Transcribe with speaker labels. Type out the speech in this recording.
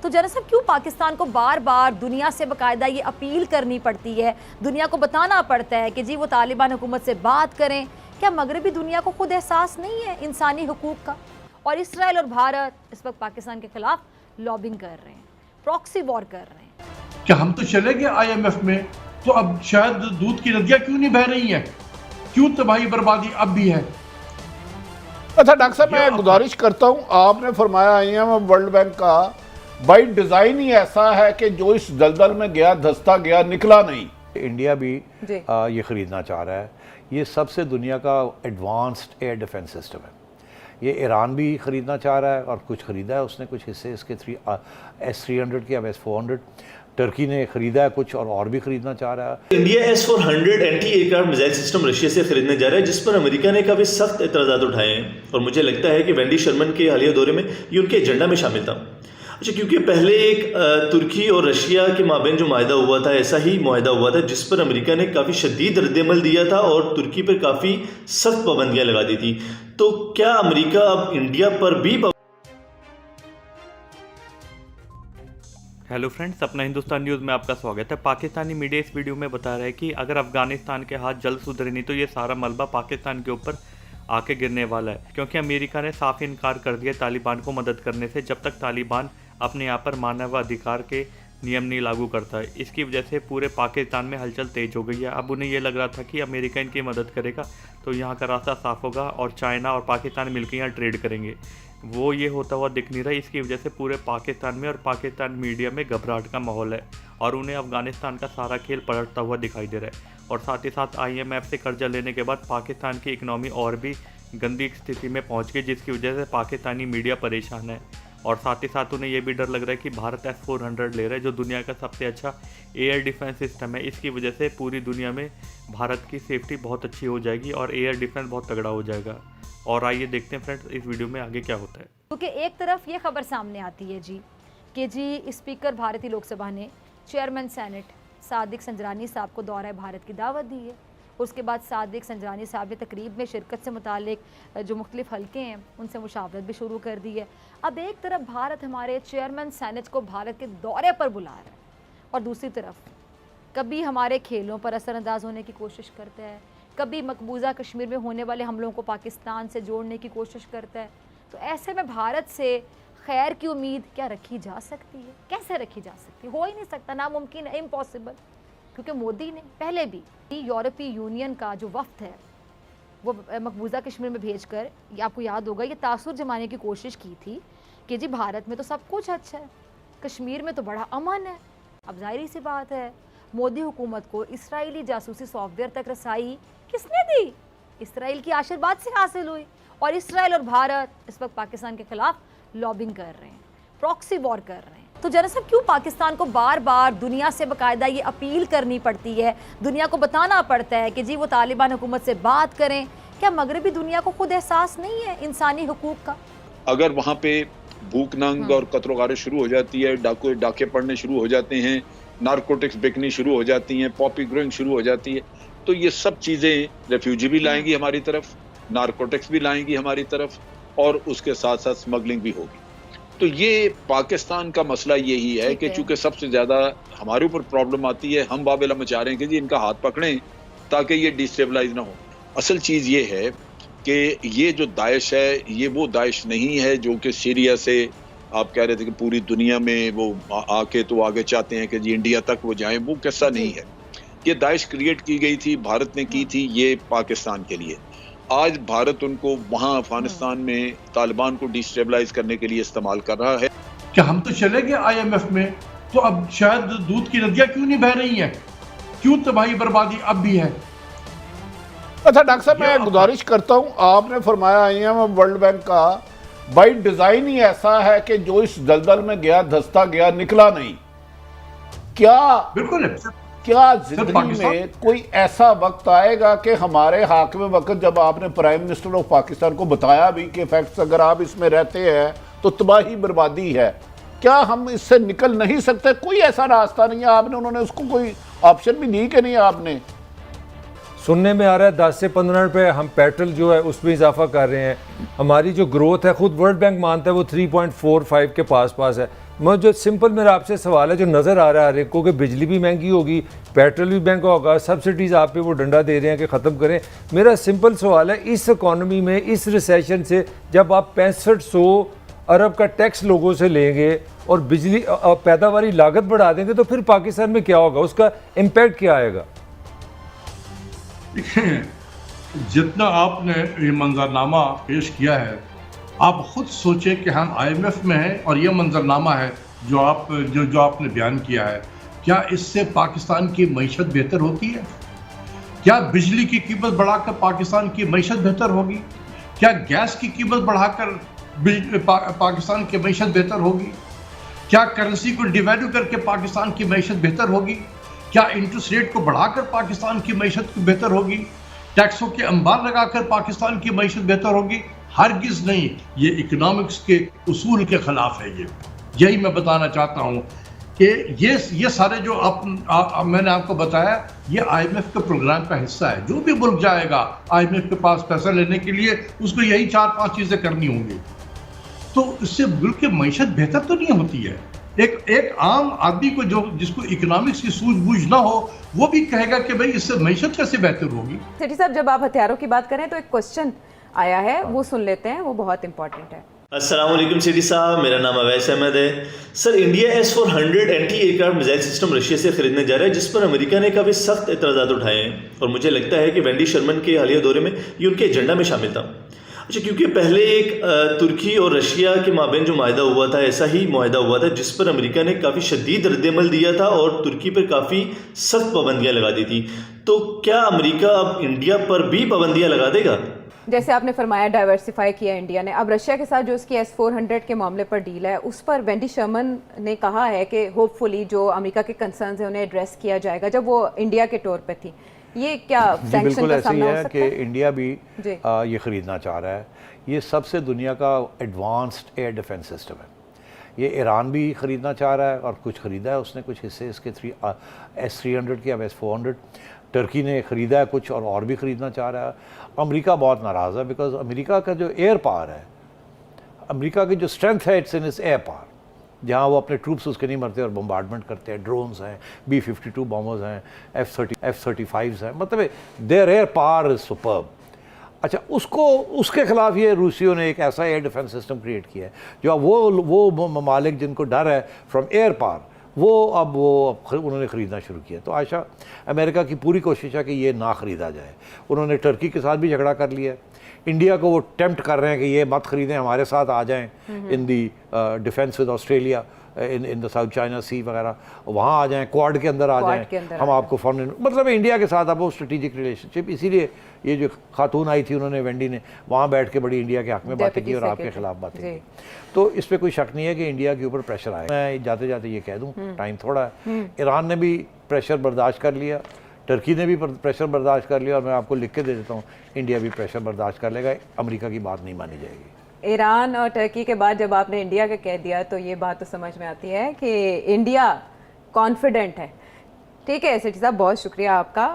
Speaker 1: तो जरा साहब क्यों पाकिस्तान को बार बार दुनिया से बाकायदा ये अपील करनी पड़ती है, दुनिया को बताना पड़ता है कि जी वो तालिबान हुकूमत से बात करें? क्या मगरबी दुनिया को खुद एहसास नहीं है इंसानी हुकूक का? और इसराइल और भारत इस वक्त पाकिस्तान के खिलाफ लॉबिंग कर रहे हैं, प्रॉक्सी वॉर कर रहे हैं।
Speaker 2: क्या हम तो चले गए IMF में, तो अब शायद दूध की नदियां क्यों नहीं बह रही हैं? क्यों तबाही बर्बादी अब भी है?
Speaker 3: अच्छा डॉक्टर साहब, मैं गुजारिश करता हूं, आपने फरमाया IMF वर्ल्ड बैंक का बाई डिज़ाइन ही ऐसा है कि जो इस दलदल में गया धंसता गया, निकला नहीं।
Speaker 4: इंडिया भी ये ख़रीदना चाह रहा है। ये सबसे दुनिया का एडवांस्ड एयर डिफेंस सिस्टम है। ये ईरान भी ख़रीदना चाह रहा है और कुछ ख़रीदा है उसने, कुछ हिस्से इसके S-300 के, अब S-400 टर्की ने ख़रीदा है कुछ, और भी ख़रीदना चाह रहा है।
Speaker 5: India S-400 anti aircraft missile system Russia से खरीदने जा रहा है, जिस पर अमेरिका ने काफ़ी सख्त एतराज़ात उठाए हैं और मुझे लगता है कि वेंडी शर्मन के हालिया दौरे में ये उनके एजेंडा में शामिल था। अच्छा, क्योंकि पहले एक तुर्की और रशिया के माबेन जो माहिदा हुआ था, ऐसा ही माहिदा हुआ था जिस पर अमेरिका ने काफ़ी शदीद रद्दअमल दिया था और तुर्की पर काफ़ी सख्त पाबंदियाँ लगा दी थी। तो क्या अमेरिका अब इंडिया पर भी
Speaker 6: हेलो फ्रेंड्स, अपना हिंदुस्तान न्यूज़ में आपका स्वागत है। पाकिस्तानी मीडिया इस वीडियो में बता रहा है कि अगर अफगानिस्तान के हाथ जल्द सुधरे नहीं तो ये सारा मलबा पाकिस्तान के ऊपर आके गिरने वाला है, क्योंकि अमेरिका ने साफ इनकार कर दिया तालिबान को मदद करने से जब तक तालिबान अपने यहाँ पर मानव अधिकार के नियम नहीं लागू करता है। इसकी वजह से पूरे पाकिस्तान में हलचल तेज हो गई है। अब उन्हें ये लग रहा था कि अमेरिका इनकी मदद करेगा तो यहाँ का रास्ता साफ होगा और चाइना और पाकिस्तान मिलकर यहाँ ट्रेड करेंगे। वो ये होता हुआ दिख नहीं रहा। इसकी वजह से पूरे पाकिस्तान में और पाकिस्तान मीडिया में घबराहट का माहौल है और उन्हें अफगानिस्तान का सारा खेल पलटता हुआ दिखाई दे रहा है। और साथ ही साथ IMF से कर्जा लेने के बाद पाकिस्तान की इकनॉमी और भी गंदी स्थिति में पहुंच गई, जिसकी वजह से पाकिस्तानी मीडिया परेशान है। और साथ ही साथ उन्हें यह भी डर लग रहा है कि भारत S-400 ले रहा है, जो दुनिया का सबसे अच्छा एयर डिफेंस सिस्टम है। इसकी वजह से पूरी दुनिया में भारत की सेफ्टी बहुत अच्छी हो जाएगी और एयर डिफेंस बहुत तगड़ा हो जाएगा। और आइए देखते हैं फ्रेंड्स इस वीडियो में आगे क्या होता है।
Speaker 1: क्योंकि एक तरफ ये खबर सामने आती है जी कि जी स्पीकर भारतीय लोकसभा ने चेयरमैन सेनेट सादिक संजरानी साहब को दौरा भारत की दावत दी है। उसके बाद सादिक संजरानी साहब ने तकरीब में शिरकत से मुतालिक जो मुख्तलिफ हल्के हैं उनसे मुशावरत भी शुरू कर दी है। अब एक तरफ भारत हमारे चेयरमैन सेनेट को भारत के दौरे पर बुला रहा है और दूसरी तरफ कभी हमारे खेलों पर असरअंदाज होने की कोशिश करता है, कभी मकबूजा कश्मीर में होने वाले हमलों को पाकिस्तान से जोड़ने की कोशिश करता है। तो ऐसे में भारत से खैर की उम्मीद क्या रखी जा सकती है? कैसे रखी जा सकती है? हो ही नहीं सकता, नामुमकिन है, इम्पॉसिबल। क्योंकि मोदी ने पहले भी यूरोपीय यूनियन का जो वफ्द है वो मकबूजा कश्मीर में भेजकर, आपको याद होगा, ये तासुर जमाने की कोशिश की थी कि जी भारत में तो सब कुछ अच्छा है, कश्मीर में तो बड़ा अमन है। अब जाहिर सी बात है मोदी हुकूमत को इसराइली जासूसी सॉफ्टवेयर तक रसाई किसने दी? इसराइल की आशीर्वाद से हासिल हुई। और इसराइल और भारत इस वक्त पाकिस्तान के खिलाफ लॉबिंग कर रहे हैं, प्रॉक्सी वॉर कर रहे हैं। तो जरा साहब क्यों पाकिस्तान को बार बार दुनिया से बाकायदा ये अपील करनी पड़ती है, दुनिया को बताना पड़ता है कि जी वो तालिबान हुकूमत से बात करें? क्या मगरबी दुनिया को खुद एहसास नहीं है इंसानी हुकूक का?
Speaker 7: अगर वहाँ पे भूख नंग और कत्ल गारे शुरू हो जाती है, डाके पड़ने शुरू हो जाते हैं, नारकोटिक्स बिकनी शुरू हो जाती हैं, पॉपी ग्रोइंग शुरू हो जाती है, तो ये सब चीज़ें रेफ्यूजी भी लाएंगी हमारी तरफ, नारकोटिक्स भी लाएंगी हमारी तरफ, और उसके साथ साथ स्मगलिंग भी होगी। तो ये पाकिस्तान का मसला यही है कि चूंकि सबसे ज़्यादा हमारे ऊपर प्रॉब्लम आती है, हम बाबेला मचा रहे हैं कि जी इनका हाथ पकड़ें ताकि ये डिस्टेबलाइज ना हो। असल चीज़ ये है कि ये जो दाइश है ये वो दाइश नहीं है जो कि सीरिया से आप कह रहे थे कि पूरी दुनिया में वो आके तो आगे चाहते हैं कि जी इंडिया तक वो जाएं, वो किस्सा नहीं है। ये दाइश क्रिएट की गई थी, भारत ने की थी ये पाकिस्तान के लिए। आज भारत उनको वहाँ अफगानिस्तान में तालिबान को डिस्टेबलाइज करने के लिए इस्तेमाल कर रहा है।
Speaker 2: क्या हम तो चले गए IMF में, तो अब शायद दूध की नदियां क्यों नहीं बह रही हैं? क्यों तबाही बर्बादी अब भी है?
Speaker 3: अच्छा डॉक्टर साहब, मैं गुजारिश करता हूं, आपने फरमाया IMF वर्ल्ड बैंक का बाई डिज़ाइन ही ऐसा है कि जो इस दलदल में गया धंसता गया, निकला नहीं। क्या
Speaker 2: बिल्कुल
Speaker 3: क्या जिंदगी में कोई ऐसा वक्त आएगा कि हमारे हाकिम वक्त, जब आपने प्राइम मिनिस्टर ऑफ पाकिस्तान को बताया भी कि फैक्ट्स अगर आप इसमें रहते हैं तो तबाही बर्बादी है, क्या हम इससे निकल नहीं सकते? कोई ऐसा रास्ता नहीं है? आपने उन्होंने उसको कोई ऑप्शन भी दी कि नहीं? आपने
Speaker 8: सुनने में आ रहा है 10 से 15 रुपये हम पेट्रोल जो है उसमें इजाफा कर रहे हैं। हमारी जो ग्रोथ है खुद वर्ल्ड बैंक मानता है वो 3.45 के पास है। जो सिंपल मेरा आपसे सवाल है, जो नज़र आ रहा है हर एक को कि बिजली भी महंगी होगी, पेट्रोल भी महंगा होगा, सब्सिडीज़ आप पे वो डंडा दे रहे हैं कि ख़त्म करें। मेरा सिंपल सवाल है, इस इकॉनमी में, इस रिसेशन से जब आप 6500 अरब का टैक्स लोगों से लेंगे और बिजली पैदावारी लागत बढ़ा देंगे, तो फिर पाकिस्तान में क्या होगा, उसका इम्पैक्ट क्या आएगा?
Speaker 2: जितना आपने ये मंजरनामा पेश किया है, आप खुद सोचें कि हम IMF में हैं और ये मंजरनामा है जो आपने बयान किया है। क्या इससे पाकिस्तान की मईशत बेहतर होती है? क्या बिजली की कीमत बढ़ाकर पाकिस्तान की मईशत बेहतर होगी? क्या गैस की कीमत बढ़ाकर पाकिस्तान की मईशत बेहतर होगी? क्या करेंसी को डिवैल्यू करके पाकिस्तान की मईशत बेहतर होगी? क्या इंटरेस्ट रेट को बढ़ाकर पाकिस्तान की मईशत बेहतर होगी? टैक्सों के अंबार लगाकर पाकिस्तान की मईशत बेहतर होगी? हरगिज़ नहीं। ये इकोनॉमिक्स के उसूल के खिलाफ है। यही मैं बताना चाहता हूँ कि ये सारे जो मैंने आपको बताया, ये IMF के प्रोग्राम का हिस्सा है। जो भी मुल्क जाएगा IMF के पास पैसा लेने के लिए, उसको यही 4-5 चीज़ें करनी होंगी। तो इससे मुल्क की मईशत बेहतर तो नहीं होती है। एक आम आदमी को जिसको इकोनॉमिक्स की सूझबूझ ना हो, वो भी कहेगा कि भाई इससे मईशत कैसे बेहतर होगी।
Speaker 9: सेठी साहब, जब आप हथियारों की बात करें तो एक क्वेश्चन आया है, वो सुन लेते हैं, वो बहुत इंपॉर्टेंट है।
Speaker 5: अस्सलाम वालेकुम सिटी साहब, मेरा नाम अवैस अहमद है। Sir, India S-400 anti aircraft missile system Russia से खरीदने जा रहा है, जिस पर अमेरिका ने काफ़ी सख्त एतराज़ात उठाए हैं और मुझे लगता है कि वेंडी शर्मन के हालिया दौरे में ये उनके एजेंडा में शामिल था। अच्छा, क्योंकि पहले एक तुर्की और रशिया के माबैन जो माहिदा हुआ था, ऐसा ही माहिदा हुआ था जिस पर अमेरिका ने काफ़ी शदीद रद्दअमल दिया था और तुर्की पर काफ़ी सख्त पाबंदियाँ लगा दी थी। तो क्या अमेरिका अब इंडिया पर भी पाबंदियाँ लगा देगा?
Speaker 9: जैसे आपने फरमाया डाइवर्सिफाई किया इंडिया ने, अब रशिया के साथ जो उसकी S-400 के मामले पर डील है, उस पर वेंडी शर्मन ने कहा है कि होपफुली जो अमेरिका के कंसर्न्स हैं उन्हें एड्रेस किया जाएगा, जब वो इंडिया के टूर पे थी। ये क्या सैंक्शन का सामना हो सकता है?
Speaker 4: कि इंडिया भी ये ख़रीदना चाह रहा है। ये सबसे दुनिया का एडवांस्ड एयर डिफेंस सिस्टम है। ये ईरान भी ख़रीदना चाह रहा है और कुछ ख़रीदा है उसने, कुछ हिस्से इसके S-300 के, अब S-400 टर्की ने ख़रीदा है कुछ और भी ख़रीदना चाह रहा है। अमेरिका बहुत नाराज़ है, बिकॉज अमेरिका का जो एयर पावर है, अमेरिका की जो स्ट्रेंथ है, इट्स इन इस एयर पावर। जहाँ वो अपने ट्रूप्स उसके नहीं मरते और बम्बार्डमेंट करते हैं, ड्रोन्स हैं, B-52 बॉम्बर्स हैं, F-35s हैं, मतलब their air power is superb. अच्छा, उसके ख़िलाफ़ ये रूसियों ने एक ऐसा एयर डिफेंस सिस्टम क्रिएट किया है जो वो ममालिक जिनको डर है फ्रॉम एयर पावर, वो उन्होंने ख़रीदना शुरू किया। तो आशा अमेरिका की पूरी कोशिश है कि ये ना ख़रीदा जाए। उन्होंने टर्की के साथ भी झगड़ा कर लिया, इंडिया को वो टेम्प्ट कर रहे हैं कि ये मत ख़रीदें, हमारे साथ आ जाएं in the defence with Australia, in the South China Sea वगैरह, वहाँ आ जाएं, क्वाड के अंदर आ जाएं, हम आपको फॉरेन, मतलब इंडिया के साथ अब वो स्ट्रेटेजिक रिलेशनशिप। इसीलिए ये जो खातून आई थी, उन्होंने वेंडी ने वहाँ बैठ के बड़ी इंडिया के हक़ में बातें की और आपके ख़िलाफ़ बातें की। तो इस पर कोई शक नहीं है कि इंडिया के ऊपर प्रेशर आएगा। मैं जाते जाते ये कह दूँ, टाइम थोड़ा है, ईरान ने भी प्रेशर बर्दाश्त कर लिया, टर्की ने भी प्रेशर बर्दाश्त कर लिया, और मैं आपको लिख के दे देता हूँ, इंडिया भी प्रेशर बर्दाश्त कर लेगा, अमेरिका की बात नहीं मानी जाएगी।
Speaker 9: ईरान और टर्की के बाद जब आपने इंडिया का कह दिया, तो ये बात तो समझ में आती है कि इंडिया कॉन्फिडेंट है। ठीक है सेठी साहब, बहुत शुक्रिया आपका।